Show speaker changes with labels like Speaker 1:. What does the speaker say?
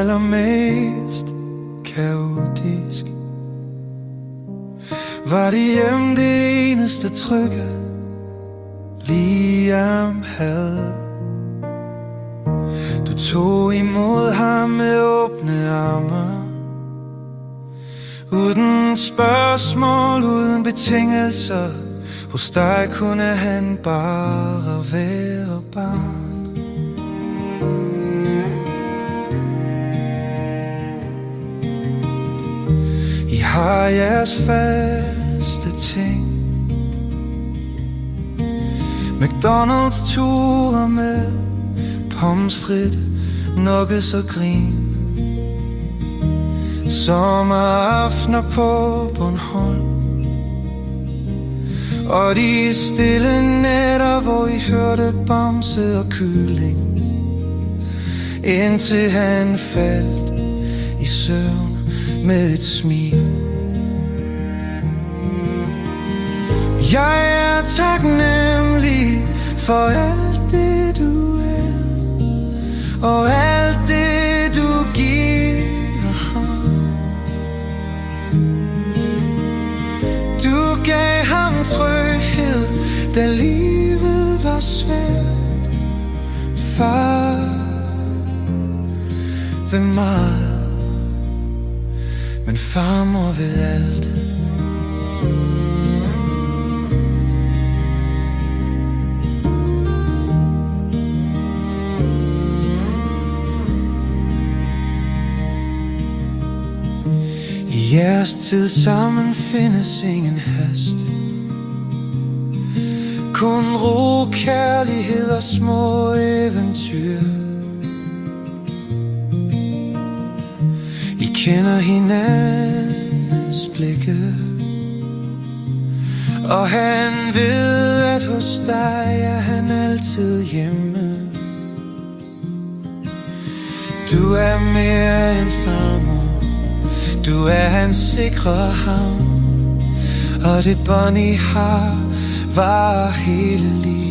Speaker 1: allermest kaotisk. Var det hjem det eneste trygge Liam havde? Du tog imod ham med åbne arme, uden spørgsmål, uden betingelser. Hos dig kunne han bare være barn. I har jeres faste ting, McDonald's ture med pommes frites, nuggets og grin, sommeraftener på Bornholm, og de stille nætter, hvor I hørte bamse og kylling, indtil han faldt i søvn med et smil. Jeg er taknemmelig for alt det du er, og alt det du giver ham. Du gav ham tryghed, da livet var svært. Far, ved meget, men farmor ved alt. I jeres tid sammen findes ingen hast, kun ro, kærlighed og små eventyr. I kender hinandens blikke, og han ved, at hos dig er han altid hjemme. Du er mere end farmor, du er hans sikre havn, og det bånd I har var hele livet.